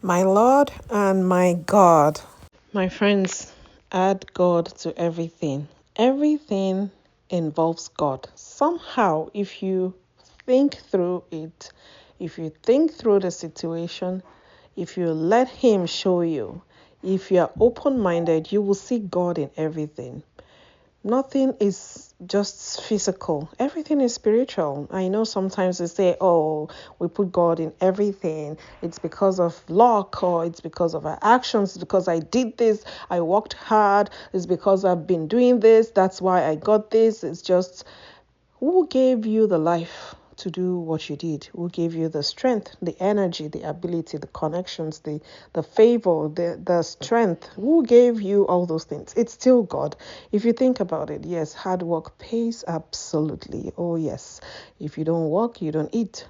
My Lord and my God. My friends, add God to everything. Everything involves God. Somehow, if you think through it, if you think through the situation, if you let Him show you, if you are open minded, you will see God in everything. Nothing is just physical. Everything is spiritual. I know sometimes they say, oh, we put God in everything. It's because of luck or it's because of our actions. It's because I did this. I worked hard. It's because I've been doing this. That's why I got this. It's just who gave you the life to do what you did? Who gave you the strength, the energy, the ability, the connections, the favor, the strength? Who gave you all those things? It's still God. If you think about it, yes, hard work pays absolutely. Oh, yes. If you don't work, you don't eat.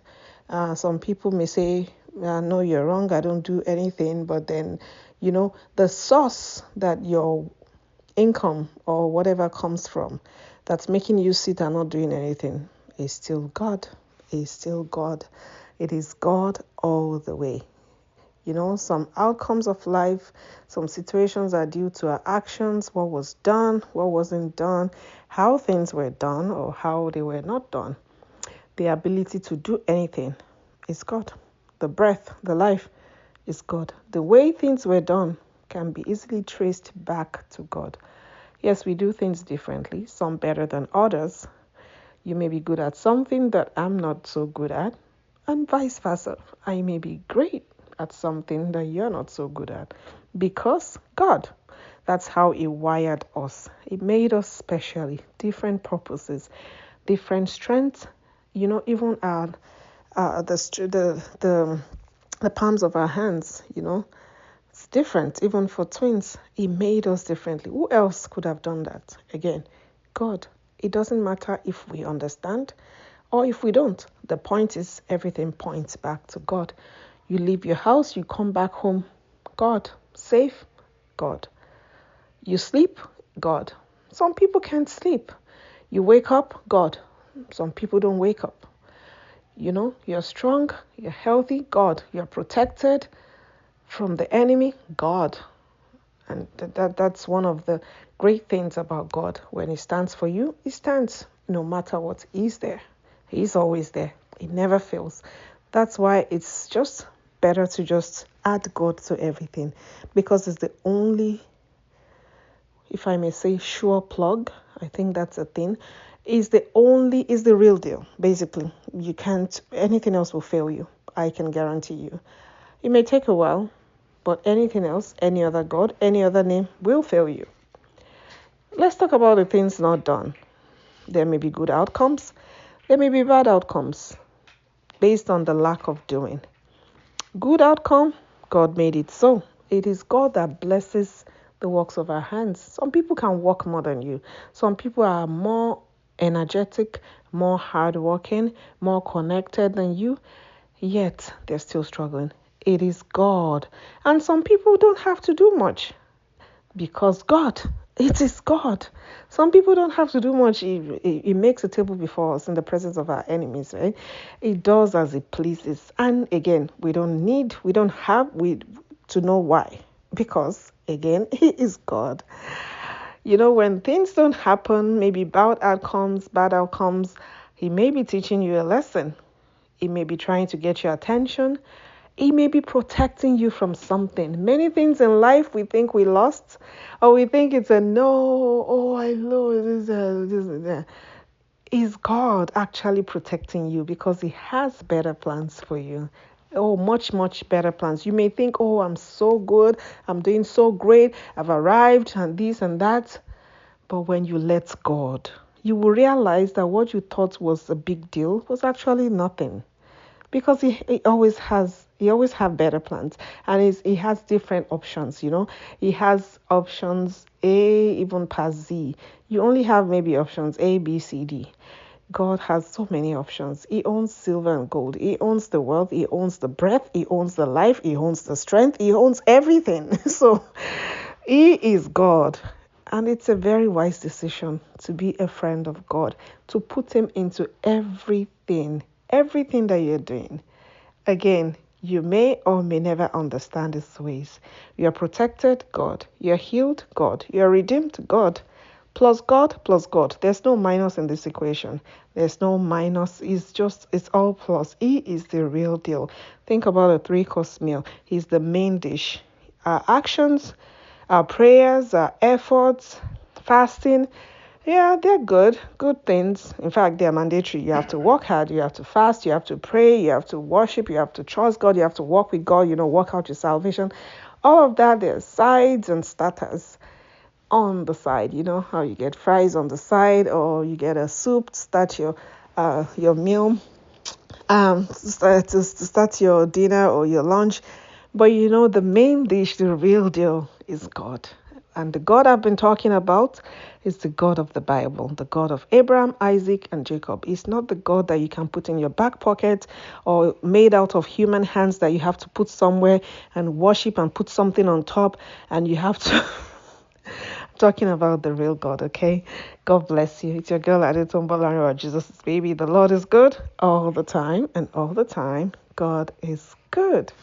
Some people may say, no, you're wrong. I don't do anything. But then, the source that your income or whatever comes from that's making you sit and not doing anything is still God. Is still God. It is God all the way. Some outcomes of life, some situations are due to our actions, what was done, what wasn't done, how things were done or how they were not done. The ability to do anything is God. The breath, the life is God. The way things were done can be easily traced back to God. Yes, we do things differently, some better than others. You may be good at something that I'm not so good at, and vice versa. I may be great at something that you're not so good at because God. That's how He wired us. He made us specially, different purposes, different strengths. Even the palms of our hands. It's different, even for twins. He made us differently. Who else could have done that? Again, God. It doesn't matter if we understand or if we don't. The point is, everything points back to God. You leave your house, you come back home, God. Safe, God. You sleep, God. Some people can't sleep. You wake up, God. Some people don't wake up. You're strong, you're healthy, God. You're protected from the enemy, God. And that's one of the great things about God. When He stands for you, He stands no matter what. He's there. He's always there. He never fails. That's why it's just better to just add God to everything, because it's the only, if I may say, sure plug. I think that's a thing. Is the real deal. Basically, you can't, anything else will fail you. I can guarantee you. It may take a while, but anything else, any other God, any other name will fail you. Let's talk about the things not done. There may be good outcomes. There may be bad outcomes based on the lack of doing. Good outcome, God made it so. It is God that blesses the works of our hands. Some people can work more than you. Some people are more energetic, more hardworking, more connected than you, yet they're still struggling. It is God. And some people don't have to do much because God. It is God. Some people don't have to do much. He makes a table before us in the presence of our enemies, right? He does as He pleases. And again, we don't have to know why. Because, again, He is God. When things don't happen, maybe bad outcomes, He may be teaching you a lesson. He may be trying to get your attention. He may be protecting you from something. Many things in life we think we lost, or we think it's a no, oh, I know this. Is God actually protecting you because He has better plans for you? Oh, much, much better plans. You may think, oh, I'm so good, I'm doing so great, I've arrived and this and that. But when you let God, you will realize that what you thought was a big deal was actually nothing, because he always have better plans, and he has different options. He has options A even past Z. You only have maybe options A, B, C, D. God has so many options. He owns silver and gold. He owns the wealth. He owns the breath. He owns the life. He owns the strength. He owns everything. So He is God. And it's a very wise decision to be a friend of God, to put Him into everything that you're doing. Again, You may or may never understand his ways. You're protected, God. You're healed, God. You're redeemed, God. Plus God, plus God. There's no minus in this equation. There's no minus. It's all plus. He is the real deal. Think about a three-course meal. He's the main dish. Our actions, our prayers, our efforts, fasting, yeah, they're good things. In fact, they're mandatory. You have to work hard, you have to fast, you have to pray, you have to worship, you have to trust God, you have to walk with God, work out your salvation. All of that, there's sides and starters on the side. You know how you get fries on the side, or you get a soup to start your meal, to start your dinner or your lunch. But the main dish, the real deal, is God. And the God I've been talking about is the God of the Bible, the God of Abraham, Isaac, and Jacob. It's not the God that you can put in your back pocket or made out of human hands that you have to put somewhere and worship and put something on top, and you have to. Talking about the real God, okay? God bless you. It's your girl Adetombola or Jesus' baby. The Lord is good all the time, and all the time, God is good.